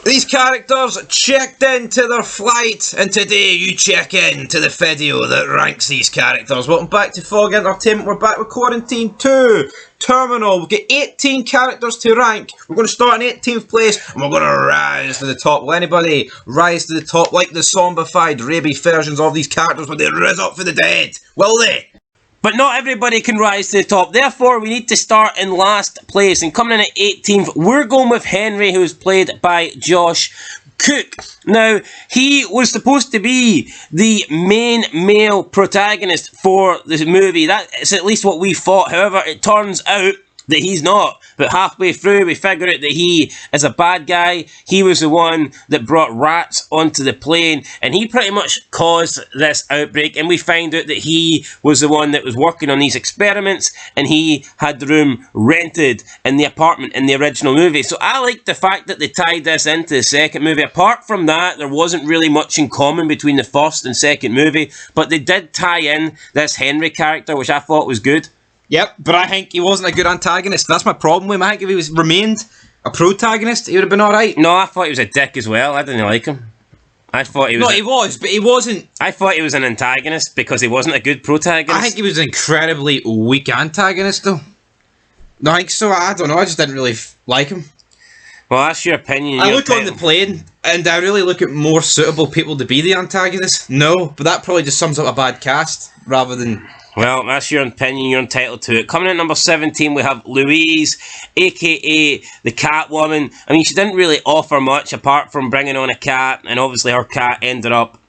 These characters checked into their flight, and today you check in to the video that ranks these characters. Welcome back to Fog Entertainment. We're back with Quarantine 2 Terminal. We've got 18 characters to rank. We're going to start in 18th place, and we're going to rise to the top. Will anybody rise to the top like the zombified rabies versions of these characters when they rise up for the dead? Will they? But not everybody can rise to the top. Therefore, we need to start in last place. And coming in at 18th, we're going with Henry, who's played by Josh Cook. Now, he was supposed to be the main male protagonist for this movie. That's at least what we thought. However, it turns out that he's not. But halfway through, we figure out that he is a bad guy. He was the one that brought rats onto the plane, and he pretty much caused this outbreak. And we find out that he was the one that was working on these experiments, and he had the room rented in the apartment in the original movie. So I like the fact that they tied this into the second movie. Apart from that, there wasn't really much in common between the first and second movie, but they did tie in this Henry character, which I thought was good. Yep, but I think he wasn't a good antagonist. That's my problem with him. I think if he remained a protagonist, he would have been alright. No, I thought he was a dick as well. I didn't like him. I thought he was... No, he was, but he wasn't... I thought he was an antagonist because he wasn't a good protagonist. I think he was an incredibly weak antagonist, though. No, I think so. I don't know. I just didn't really like him. Well, that's your opinion. I look on the plane, and I really look at more suitable people to be the antagonist. No, but that probably just sums up a bad cast, rather than... Well, that's your opinion, you're entitled to it. Coming in at number 17, we have Louise, a.k.a. the Catwoman. I mean, she didn't really offer much apart from bringing on a cat, and obviously her cat ended up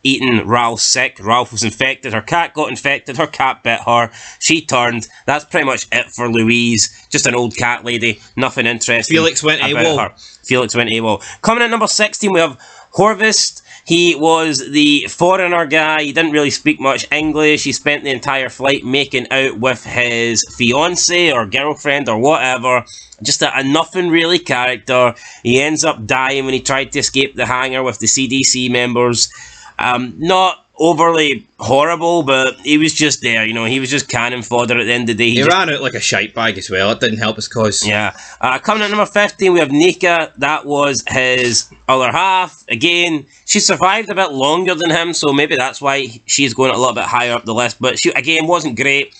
eating Ralph sick. Ralph was infected, her cat got infected, her cat bit her, she turned. That's pretty much it for Louise. Just an old cat lady, nothing interesting. Felix went AWOL. Felix went AWOL. Coming in at number 16, we have Horvist. He was the foreigner guy. He didn't really speak much English. He spent the entire flight making out with his fiancée or girlfriend or whatever. Just a nothing really character. He ends up dying when he tried to escape the hangar with the CDC members. Not overly horrible, but he was just there, you know, he was just cannon fodder at the end of the day. He ran out like a shite bag as well. It didn't help his cause. Yeah. Coming at number 15, we have Nika. That was his other half. Again, she survived a bit longer than him, so maybe that's why she's going a little bit higher up the list. But she, again, wasn't great.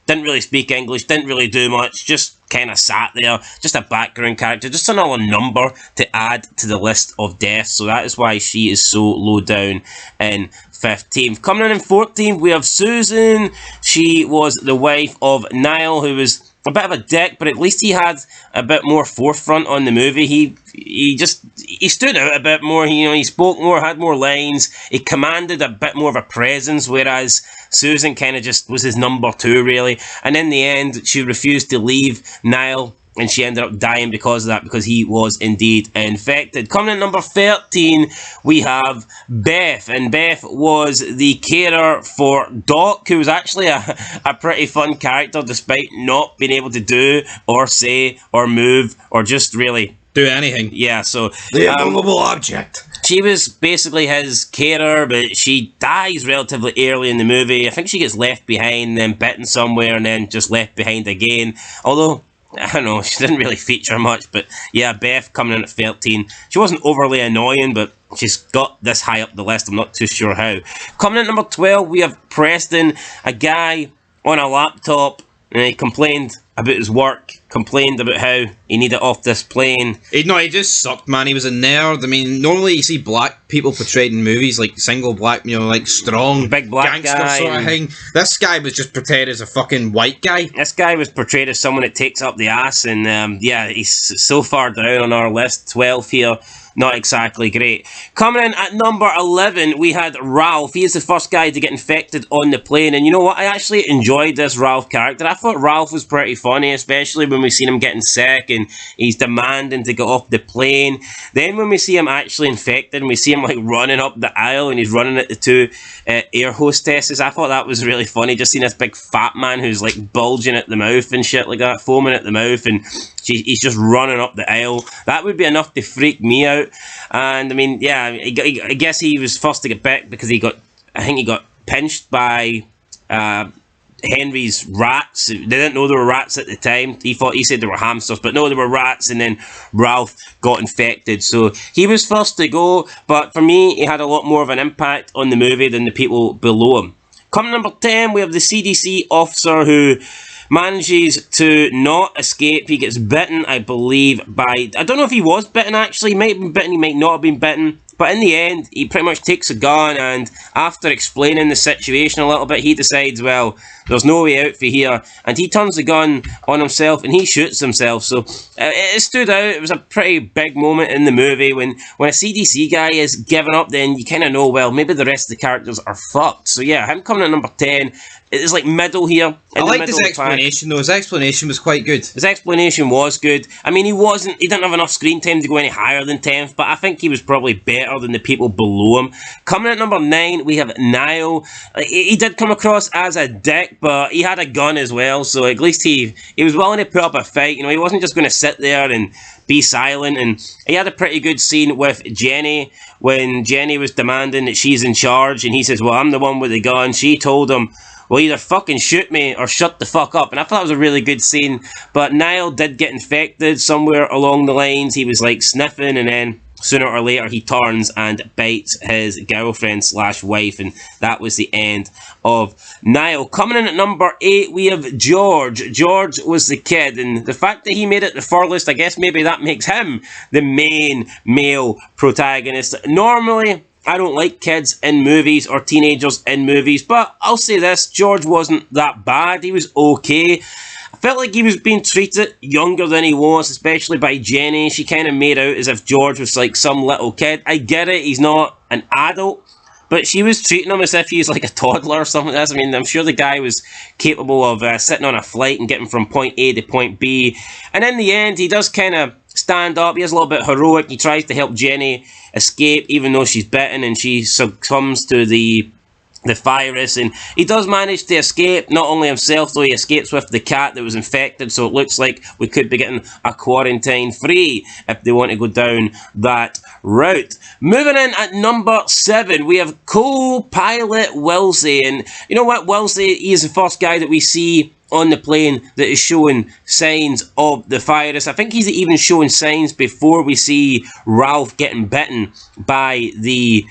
Didn't really speak English. Didn't really do much. Just kind of sat there. Just a background character. Just another number to add to the list of deaths. So that is why she is so low down in 15th. Coming in 14th, we have Susan. She was the wife of Niall, who was a bit of a dick, but at least he had a bit more forefront on the movie. He stood out a bit more. He spoke more, had more lines. He commanded a bit more of a presence, whereas Susan kind of just was his number two, really. And in the end, she refused to leave Niall, and she ended up dying because of that, because he was indeed infected. Coming in number 13, we have Beth. And Beth was the carer for Doc, who was actually a pretty fun character, despite not being able to do or say or move or just really do anything. Yeah, so... The immovable object. She was basically his carer, but she dies relatively early in the movie. I think she gets left behind, then bitten somewhere, and then just left behind again. Although... I don't know, she didn't really feature much, but yeah, Beth coming in at 13. She wasn't overly annoying, but she's got this high up the list, I'm not too sure how. Coming in at number 12, we have Preston, a guy on a laptop, and he complained about his work, complained about how he needed off this plane. He just sucked, man. He was a nerd. I mean, normally you see black people portrayed in movies, like single black, like strong, big black gangster guy, sort of thing. This guy was just portrayed as a fucking white guy. This guy was portrayed as someone that takes up the ass, and yeah, he's so far down on our list, 12 here. Not exactly great. Coming in at number 11, we had Ralph. He is the first guy to get infected on the plane. And you know what? I actually enjoyed this Ralph character. I thought Ralph was pretty funny, especially when we seen him getting sick and he's demanding to get off the plane. Then when we see him actually infected and we see him like running up the aisle and he's running at the two air hostesses, I thought that was really funny. Just seeing this big fat man who's like bulging at the mouth and shit like that, foaming at the mouth, and he's just running up the aisle. That would be enough to freak me out. And I mean, yeah, I guess he was first to get back because I think he got pinched by Henry's rats. They didn't know they were rats at the time. He said they were hamsters, but no, they were rats. And then Ralph got infected, so he was first to go. But for me, he had a lot more of an impact on the movie than the people below him. Coming number 10, we have the CDC officer who manages to not escape. He gets bitten, I believe, by... I don't know if he was bitten, actually. He might have been bitten, he might not have been bitten. But in the end, he pretty much takes a gun, and after explaining the situation a little bit, he decides, well, there's no way out for here. And he turns the gun on himself, and he shoots himself. So it stood out. It was a pretty big moment in the movie. When a CDC guy is giving up, then you kind of know, well, maybe the rest of the characters are fucked. So yeah, him coming at number 10... It's like middle here. I liked his explanation, though. His explanation was quite good. His explanation was good. I mean, he didn't have enough screen time to go any higher than 10th, but I think he was probably better than the people below him. Coming at number 9, we have Niall. He did come across as a dick, but he had a gun as well, so at least he was willing to put up a fight. You know, he wasn't just going to sit there and be silent, and he had a pretty good scene with Jenny when Jenny was demanding that she's in charge, and he says, well, I'm the one with the gun. She told him, well, either fucking shoot me or shut the fuck up. And I thought it was a really good scene. But Niall did get infected somewhere along the lines. He was like sniffing, and then sooner or later he turns and bites his girlfriend / wife. And that was the end of Niall. Coming in at number 8, we have George. George was the kid. And the fact that he made it the furthest, I guess maybe that makes him the main male protagonist. Normally, I don't like kids in movies or teenagers in movies, but I'll say this, George wasn't that bad. He was okay. I felt like he was being treated younger than he was, especially by Jenny. She kind of made out as if George was like some little kid. I get it, he's not an adult, but she was treating him as if he's like a toddler or something like this. I mean, I'm sure the guy was capable of sitting on a flight and getting from point A to point B. And in the end, he does kind of stand up. He is a little bit heroic. He tries to help Jenny escape, even though she's bitten, and she succumbs to the virus, and he does manage to escape. Not only himself, though, he escapes with the cat that was infected, so it looks like we could be getting a quarantine free if they want to go down that route. Moving in at number 7, we have co-pilot Wellesley, and you know what, Wellesley, he is the first guy that we see on the plane that is showing signs of the virus. I think he's even showing signs before we see Ralph getting bitten by the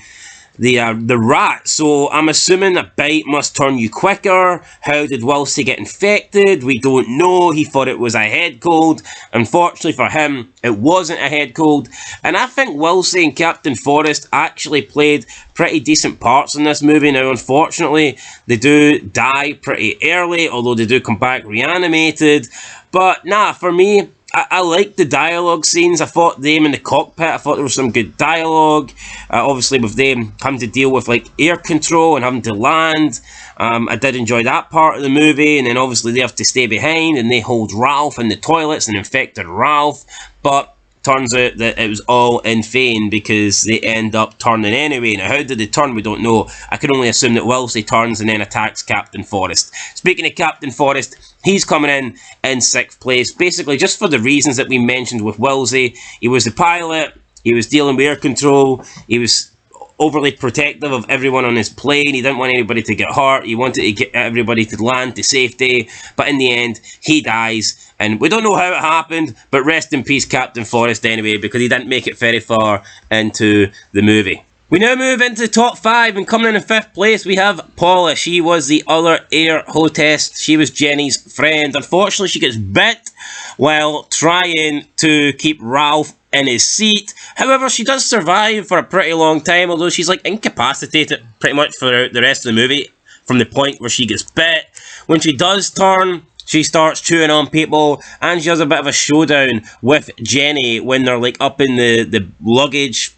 rat, so I'm assuming a bite must turn you quicker. How did Wellesley get infected? We don't know. He thought it was a head cold. Unfortunately for him, it wasn't a head cold. And I think Wellesley and Captain Forrest actually played pretty decent parts in this movie. Now, unfortunately, they do die pretty early, although they do come back reanimated. But nah, for me, I liked the dialogue scenes. I thought them in the cockpit, I thought there was some good dialogue. Obviously, with them having to deal with like air control and having to land, I did enjoy that part of the movie. And then obviously they have to stay behind and they hold Ralph in the toilets and infected Ralph. But turns out that it was all in vain because they end up turning anyway. Now, how did they turn? We don't know. I can only assume that Wellesley turns and then attacks Captain Forrest. Speaking of Captain Forrest, he's coming in 6th place, basically just for the reasons that we mentioned with Wellesley. He was the pilot, he was dealing with air control, he was overly protective of everyone on his plane, he didn't want anybody to get hurt, he wanted to get everybody to land to safety, but in the end, he dies, and we don't know how it happened, but rest in peace Captain Forrest anyway, because he didn't make it very far into the movie. We now move into the top 5, and coming in 5th place, we have Paula. She was the other air hostess. She was Jenny's friend. Unfortunately, she gets bit while trying to keep Ralph in his seat. However, she does survive for a pretty long time, although she's like incapacitated pretty much for the rest of the movie from the point where she gets bit. When she does turn, she starts chewing on people, and she has a bit of a showdown with Jenny when they're like up in the luggage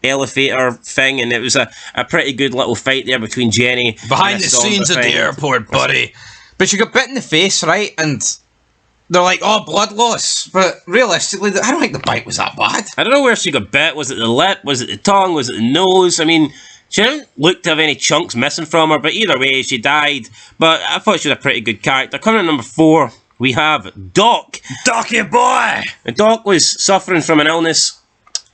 elevator thing, and it was a pretty good little fight there between Jenny behind the scenes at the airport, buddy. But she got bit in the face, right? And they're like, oh, blood loss. But realistically, I don't think the bite was that bad. I don't know where she got bit. Was it the lip? Was it the tongue? Was it the nose? I mean, she didn't look to have any chunks missing from her, but either way, she died. But I thought she was a pretty good character. Coming at number 4, we have Doc. Docky boy! And Doc was suffering from an illness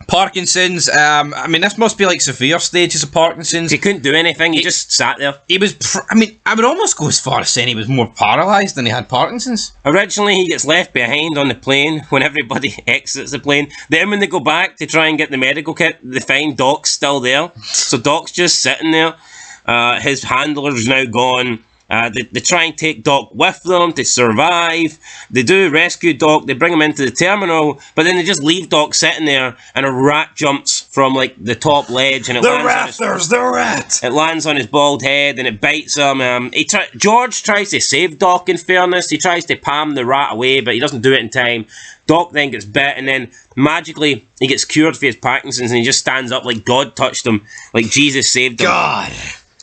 Parkinson's. I mean, this must be like severe stages of Parkinson's. He couldn't do anything. He just sat there. He was. I mean, I would almost go as far as saying he was more paralysed than he had Parkinson's. Originally, he gets left behind on the plane when everybody exits the plane. Then when they go back to try and get the medical kit, they find Doc's still there. So Doc's just sitting there. His handler's now gone. They try and take Doc with them to survive. They do rescue Doc. They bring him into the terminal, but then they just leave Doc sitting there, and a rat jumps from like the top ledge, and it lands on his bald head, and it bites him. George tries to save Doc. In fairness, he tries to palm the rat away, but he doesn't do it in time. Doc then gets bit, and then magically he gets cured for his Parkinson's, and he just stands up like God touched him, like Jesus saved him. God.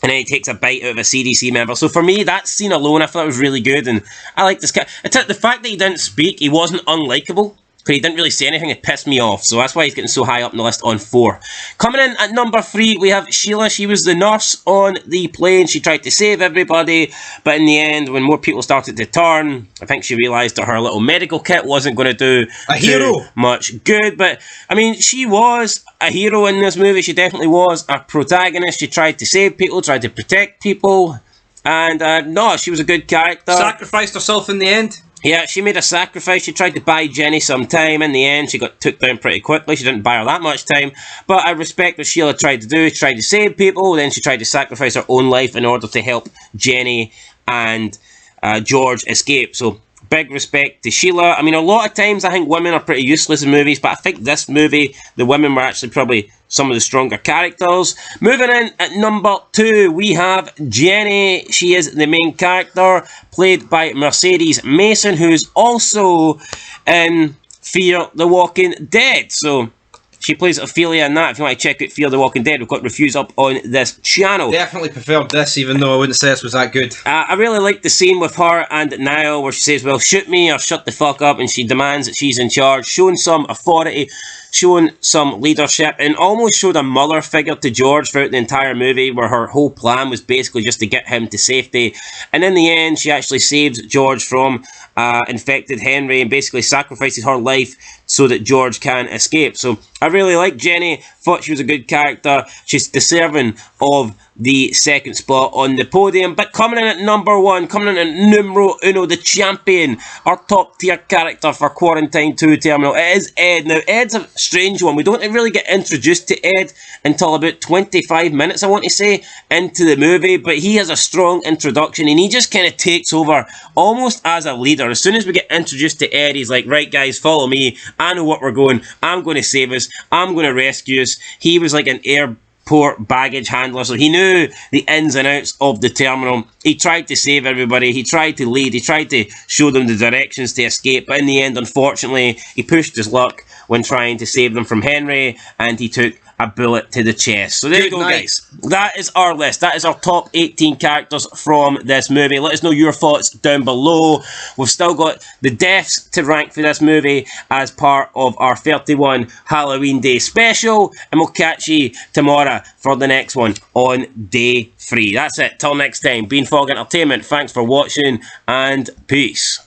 And then he takes a bite out of a CDC member. So for me, that scene alone, I thought it was really good. And I like this guy. The fact that he didn't speak, he wasn't unlikable. Because he didn't really say anything, it pissed me off. So that's why he's getting so high up in the list on 4. Coming in at number 3, we have Sheila. She was the nurse on the plane. She tried to save everybody. But in the end, when more people started to turn, I think she realised that her little medical kit wasn't going to do too much good. But, I mean, she was a hero in this movie. She definitely was a protagonist. She tried to save people, tried to protect people. And, no, she was a good character. Sacrificed herself in the end. Yeah, she made a sacrifice. She tried to buy Jenny some time. In the end, she got took down pretty quickly. She didn't buy her that much time. But I respect what Sheila tried to do. She tried to save people. Then she tried to sacrifice her own life in order to help Jenny and George escape. So, big respect to Sheila. I mean, a lot of times I think women are pretty useless in movies. But I think this movie, the women were actually probably some of the stronger characters. Moving in at number 2, we have Jenny. She is the main character, played by Mercedes Mason, who's also in Fear the Walking Dead. So she plays Ophelia in that. If you want to check out Fear the Walking Dead, we've got reviews up on this channel. Definitely preferred this, even though I wouldn't say this was that good. I really like the scene with her and Niall where she says, well, shoot me or shut the fuck up, and she demands that she's in charge, showing some authority, showing some leadership, and almost showed a mother figure to George throughout the entire movie, where her whole plan was basically just to get him to safety. And in the end, she actually saves George from infected Henry and basically sacrifices her life so that George can escape. So I really like Jenny, thought she was a good character. She's deserving of the second spot on the podium. But coming in at number 1, coming in at numero uno, the champion, our top tier character for Quarantine 2 Terminal, it is Ed. Now, Ed's a strange one. We don't really get introduced to Ed until about 25 minutes, I want to say, into the movie. But he has a strong introduction, and he just kind of takes over almost as a leader. As soon as we get introduced to Ed, he's like, right guys, follow me. I know what we're going. I'm going to save us. I'm going to rescue us. He was like an airport baggage handler, so he knew the ins and outs of the terminal. He tried to save everybody. He tried to lead. He tried to show them the directions to escape. But in the end, unfortunately, he pushed his luck when trying to save them from Henry, and he took a bullet to the chest. So there you go, guys. That is our list. That is our top 18 characters from this movie. Let us know your thoughts down below. We've still got the deaths to rank for this movie as part of our 31 Halloween Day special. And we'll catch you tomorrow for the next one on day 3. That's it. Till next time. Beanfog Entertainment. Thanks for watching and peace.